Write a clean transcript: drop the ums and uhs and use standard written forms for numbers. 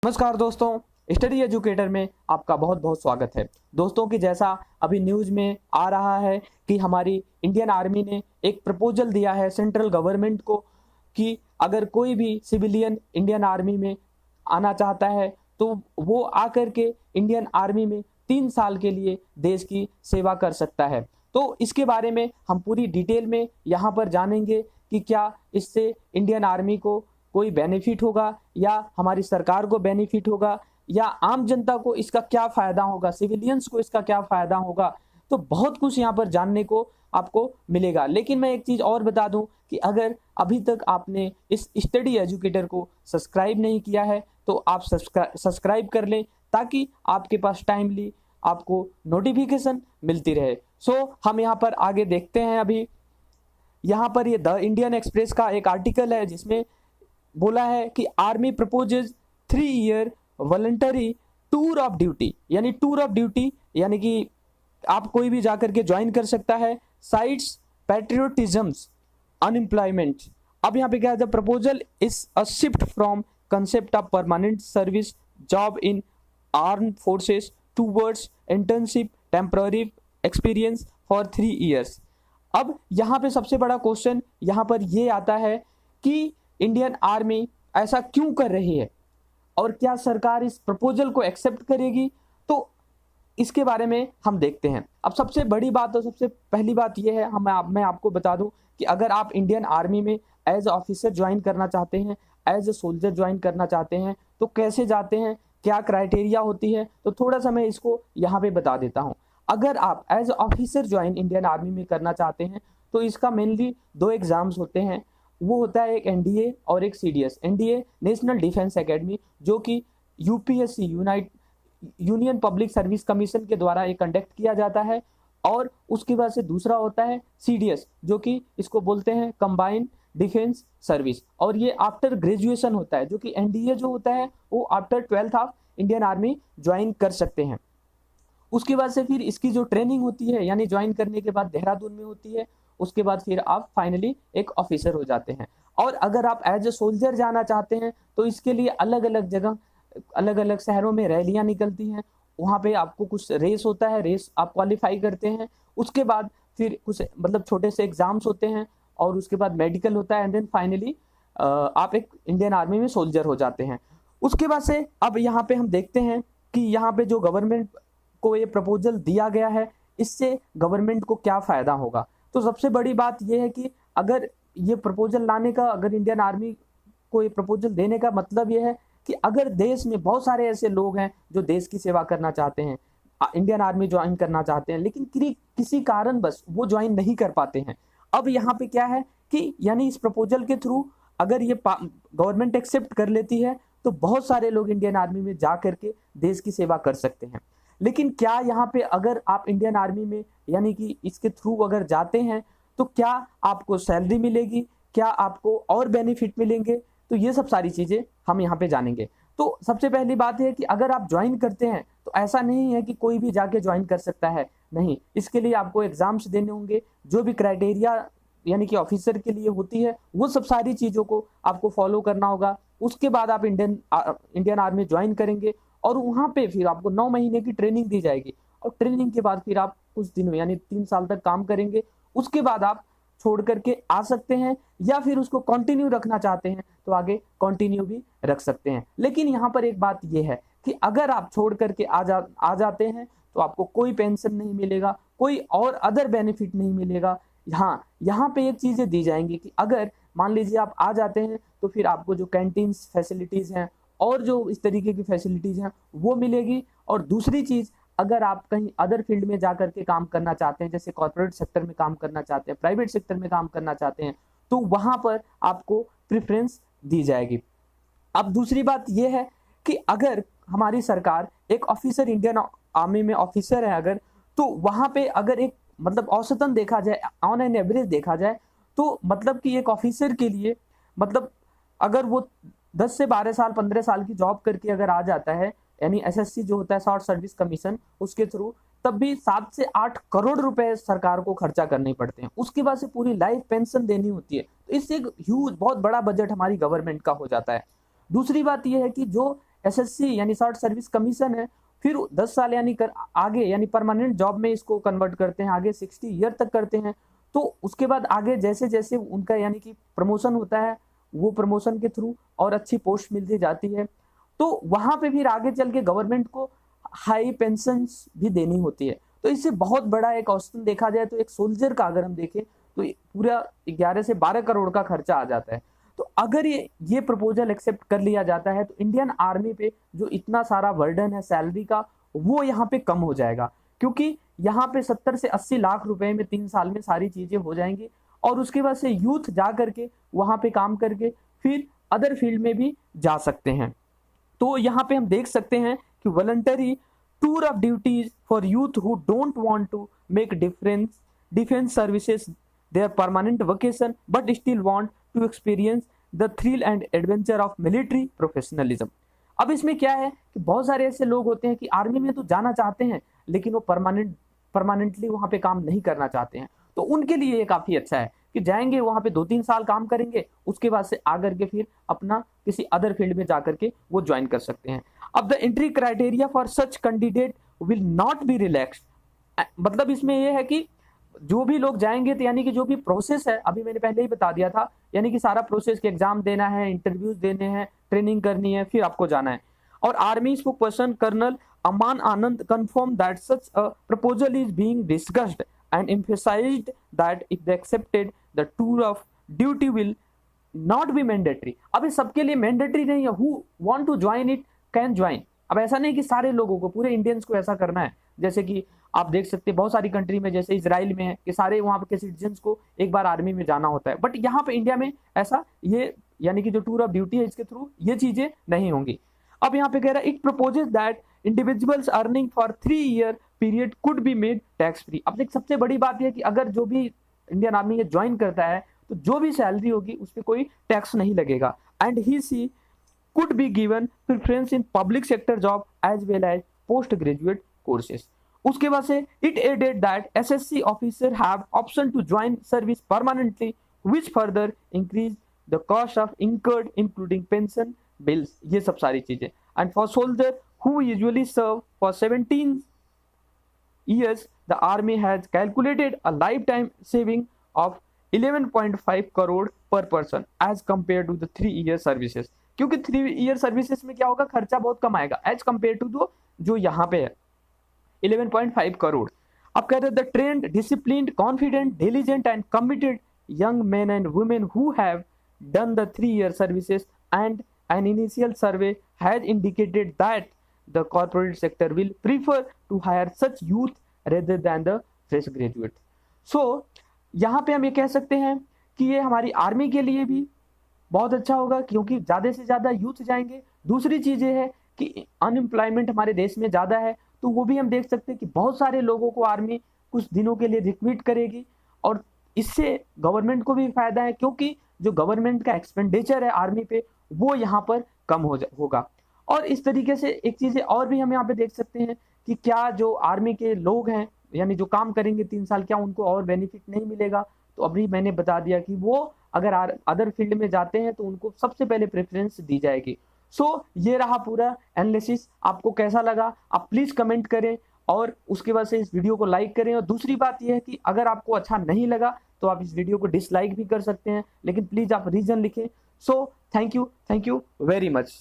नमस्कार दोस्तों, study educator में आपका बहुत बहुत स्वागत है। दोस्तों की जैसा अभी न्यूज़ में आ रहा है कि हमारी इंडियन आर्मी ने एक प्रपोजल दिया है सेंट्रल गवर्नमेंट को कि अगर कोई भी सिविलियन इंडियन आर्मी में आना चाहता है तो वो आकर के इंडियन आर्मी में 3 साल के लिए देश की सेवा कर सकता है। तो इसके बारे में हम पूरी डिटेल में यहाँ पर जानेंगे कि क्या इससे इंडियन आर्मी को कोई बेनिफिट होगा या हमारी सरकार को बेनिफिट होगा या आम जनता को इसका क्या फायदा होगा, सिविलियंस को इसका क्या फायदा होगा। तो बहुत कुछ यहाँ पर जानने को आपको मिलेगा। लेकिन मैं एक चीज और बता दूं कि अगर अभी तक आपने इस स्टडी एजुकेटर को सब्सक्राइब नहीं किया है तो आप सब्सक्राइब कर लें ताकि आपके पास टाइमली आपको नोटिफिकेशन मिलती रहे। हम यहाँ पर आगे देखते हैं। अभी यहाँ पर ये द इंडियन एक्सप्रेस का एक आर्टिकल है जिसमें बोला है कि army proposes 3 year voluntary tour of duty, यानी टूर ऑफ ड्यूटी यानी कि आप कोई भी जाकर के ज्वाइन कर सकता है। Cites patriotisms unemployment. अब यहाँ पे क्या है, the proposal is a shift from concept of permanent service job in armed forces towards internship temporary experience for 3 years. अब यहाँ पे सबसे बड़ा क्वेश्चन यहाँ पर ये आता है कि इंडियन आर्मी ऐसा क्यों कर रही है और क्या सरकार इस प्रपोजल को एक्सेप्ट करेगी। तो इसके बारे में हम देखते हैं। अब सबसे बड़ी बात तो सबसे पहली बात यह है, मैं आपको बता दूं कि अगर आप इंडियन आर्मी में एज ऑफिसर ज्वाइन करना चाहते हैं, एज ए सोल्जर ज्वाइन करना चाहते हैं तो कैसे जाते हैं, क्या क्राइटेरिया होती है, तो थोड़ा सा मैं इसको यहाँ पे बता देता हूँ। अगर आप as officer join Indian Army में करना चाहते हैं तो इसका मेनली 2 एग्जाम्स होते हैं। वो होता है एक एनडीए और एक CDS. NDA national defence academy जो कि UPSC union public service commission के द्वारा ये कंडक्ट किया जाता है। और उसके बाद से दूसरा होता है सीडीएस जो कि इसको बोलते हैं कंबाइंड डिफेंस सर्विस, और ये आफ्टर ग्रेजुएशन होता है। जो कि एनडीए जो होता है वो after 12th of Indian army join कर सकते हैं। उसके बाद से फिर इसकी जो ट्रेनिंग होती है यानी ज्वाइन करने के बाद देहरादून में होती है। उसके बाद फिर आप फाइनली एक ऑफिसर हो जाते हैं। और अगर आप एज ए सोल्जर जाना चाहते हैं तो इसके लिए अलग अलग जगह अलग अलग शहरों में रैलियां निकलती हैं। वहाँ पे आपको कुछ रेस होता है, रेस आप क्वालिफाई करते हैं। उसके बाद फिर कुछ मतलब छोटे से एग्जाम्स होते हैं और उसके बाद मेडिकल होता है एंड देन फाइनली आप एक इंडियन आर्मी में सोल्जर हो जाते हैं। उसके बाद से अब यहाँ पे हम देखते हैं कि यहाँ पे जो गवर्नमेंट को ये प्रपोजल दिया गया है इससे गवर्नमेंट को क्या फायदा होगा। तो सबसे बड़ी बात यह है कि अगर ये प्रपोजल लाने का, अगर इंडियन आर्मी को ये प्रपोजल देने का मतलब यह है कि अगर देश में बहुत सारे ऐसे लोग हैं जो देश की सेवा करना चाहते हैं, इंडियन आर्मी ज्वाइन करना चाहते हैं, लेकिन किसी कारण बस वो ज्वाइन नहीं कर पाते हैं। अब यहाँ पे क्या है कि यानी इस प्रपोजल के थ्रू अगर ये गवर्नमेंट एक्सेप्ट कर लेती है तो बहुत सारे लोग इंडियन आर्मी में जा करके देश की सेवा कर सकते हैं। लेकिन क्या यहाँ पे अगर आप इंडियन आर्मी में यानी कि इसके थ्रू अगर जाते हैं तो क्या आपको सैलरी मिलेगी, क्या आपको और बेनिफिट मिलेंगे, तो ये सब सारी चीज़ें हम यहाँ पे जानेंगे। तो सबसे पहली बात है कि अगर आप ज्वाइन करते हैं तो ऐसा नहीं है कि कोई भी जाके ज्वाइन कर सकता है, नहीं। इसके लिए आपको एग्जाम्स देने होंगे, जो भी क्राइटेरिया यानी कि ऑफिसर के लिए होती है वो सब सारी चीज़ों को आपको फॉलो करना होगा। उसके बाद आप इंडियन आर्मी ज्वाइन करेंगे और वहाँ पे फिर आपको 9 महीने की ट्रेनिंग दी जाएगी और ट्रेनिंग के बाद फिर आप कुछ दिनों यानी 3 साल तक काम करेंगे। उसके बाद आप छोड़ करके आ सकते हैं या फिर उसको कंटिन्यू रखना चाहते हैं तो आगे कंटिन्यू भी रख सकते हैं। लेकिन यहाँ पर एक बात यह है कि अगर आप छोड़ करके आ जाते हैं तो आपको कोई पेंशन नहीं मिलेगा, कोई और अदर बेनिफिट नहीं मिलेगा। हाँ, यहाँ पे एक चीज़ें दी जाएंगी कि अगर मान लीजिए आप आ जाते हैं तो फिर आपको जो कैंटीन फैसिलिटीज़ हैं और जो इस तरीके की फैसिलिटीज़ हैं वो मिलेगी। और दूसरी चीज़, अगर आप कहीं अदर फील्ड में जा करके काम करना चाहते हैं, जैसे कॉर्पोरेट सेक्टर में काम करना चाहते हैं, प्राइवेट सेक्टर में काम करना चाहते हैं, तो वहाँ पर आपको प्रेफरेंस दी जाएगी। अब दूसरी बात यह है कि अगर हमारी सरकार एक ऑफिसर इंडियन आर्मी में ऑफिसर है अगर, तो वहाँ पे अगर एक मतलब औसतन देखा जाए, ऑन एन एवरेज देखा जाए तो मतलब कि एक ऑफिसर के लिए मतलब अगर वो 10 से 12 साल 15 साल की जॉब करके अगर आ जाता है यानी एसएससी जो होता है शॉर्ट सर्विस कमीशन, उसके थ्रू तब भी 7 से 8 करोड़ रुपए सरकार को खर्चा करने पड़ते हैं। उसके बाद से पूरी लाइफ पेंशन देनी होती है। तो इससे एक ह्यूज बहुत बड़ा बजट हमारी गवर्नमेंट का हो जाता है। दूसरी बात यह है कि जो SSC यानी शॉर्ट सर्विस कमीशन है, फिर 10 साल यानी आगे यानी परमानेंट जॉब में इसको कन्वर्ट करते हैं, आगे 60 ईयर तक करते हैं। तो उसके बाद आगे जैसे जैसे उनका यानी कि प्रमोशन होता है, वो प्रमोशन के थ्रू और अच्छी पोस्ट मिलती जाती है, तो वहां पे फिर आगे चल के गवर्नमेंट को हाई पेंशन भी देनी होती है। तो इससे बहुत बड़ा एक औसतन देखा जाए तो एक सोल्जर का अगर हम देखें तो पूरा 11 से 12 करोड़ का खर्चा आ जाता है। तो अगर ये प्रपोजल एक्सेप्ट कर लिया जाता है तो इंडियन आर्मी पे जो इतना सारा बर्डन है सैलरी का, वो यहाँ पे कम हो जाएगा, क्योंकि यहाँ पे 70 से 80 लाख रुपए में 3 साल में सारी चीजें हो जाएंगी। और उसके बाद से यूथ जा करके वहां पे काम करके फिर अदर फील्ड में भी जा सकते हैं। तो यहाँ पे हम देख सकते हैं कि voluntary tour of duties for youth who don't want to make defence services their permanent vocation but still want to experience the thrill and adventure of military professionalism. अब इसमें क्या है कि बहुत सारे ऐसे लोग होते हैं कि आर्मी में तो जाना चाहते हैं लेकिन वो परमानेंटली वहां पे काम नहीं करना चाहते हैं, तो उनके लिए ये काफी अच्छा है कि जाएंगे वहां पे 2-3 साल काम करेंगे, उसके बाद से आकर के फिर अपना किसी अदर फील्ड में जाकर के वो ज्वाइन कर सकते हैं। अब the entry criteria for such candidate will not be relaxed, मतलब इसमें ये है कि जो भी लोग जाएंगे तो यानी कि जो भी प्रोसेस है, अभी मैंने पहले ही बता दिया था, यानी कि सारा प्रोसेस के एग्जाम देना है, इंटरव्यूज देने हैं, ट्रेनिंग करनी है, फिर आपको जाना है। और army spokesperson colonel Aman Anand confirmed that such a proposal is being discussed and emphasized that if they accepted, the tour of duty will not be mandatory। अब ये सबके लिए मैंडेटरी नहीं है, who want to join it can join। अब ऐसा नहीं कि सारे लोगों को, पूरे इंडियंस को ऐसा करना है, जैसे कि आप देख सकते हैं बहुत सारी कंट्री में, जैसे इजराइल में है कि सारे वहां के सिटीजन्स को एक बार आर्मी में जाना होता है, बट यहाँ पे इंडिया में ऐसा ये यानी कि जो टूर ऑफ ड्यूटी है इसके थ्रू ये चीजें नहीं होंगी। अब यहाँ पे कह रहा है it proposes that individuals earning for 3 year period could be made tax free. अब देख सबसे बड़ी बात यह कि अगर जो भी इंडियन आर्मी ज्वाइन करता है तो जो भी सैलरी होगी उस पर कोई टैक्स नहीं लगेगा। And he she could be given preference in public sector job as well as post graduate courses. उसके बाद से it added that SSC officer have option to join service permanently which further increase the cost of incurred including pension bills, ये सब सारी चीजें। And for soldier who usually serve for 17 years, the army has calculated a lifetime saving of 11.5 crore per person as compared to the 3-year services। क्योंकि 3-year services में क्या होगा, खर्चा बहुत कम आएगा एज कम्पेयर टू जो यहाँ पे है 11.5 करोड़। अब कहते हैं the trend disciplined confident diligent and committed young men and women who have done the 3-year services and an initial survey has indicated that the corporate sector will prefer to hire such youth rather than the fresh graduate। So यहाँ पे हम ये कह सकते हैं कि ये हमारी आर्मी के लिए भी बहुत अच्छा होगा क्योंकि ज़्यादा से ज़्यादा यूथ जाएंगे। दूसरी चीज़ ये है कि अनएम्प्लॉयमेंट हमारे देश में ज़्यादा है, तो वो भी हम देख सकते हैं कि बहुत सारे लोगों को आर्मी कुछ दिनों के लिए रिक्रूट करेगी और इससे गवर्नमेंट को भी फायदा है क्योंकि जो गवर्नमेंट का एक्सपेंडिचर है आर्मी पे वो यहाँ पर कम होगा। और इस तरीके से एक चीज़ें और भी हम यहाँ पे देख सकते हैं कि क्या जो आर्मी के लोग हैं यानी जो काम करेंगे 3 साल, क्या उनको और बेनिफिट नहीं मिलेगा। तो अभी मैंने बता दिया कि वो अगर अदर फील्ड में जाते हैं तो उनको सबसे पहले प्रेफरेंस दी जाएगी। सो ये रहा पूरा एनालिसिस। आपको कैसा लगा आप प्लीज़ कमेंट करें और उसके बाद से इस वीडियो को लाइक करें। और दूसरी बात यह है कि अगर आपको अच्छा नहीं लगा तो आप इस वीडियो को डिसलाइक भी कर सकते हैं, लेकिन प्लीज़ आप रीज़न लिखें। So thank you very much.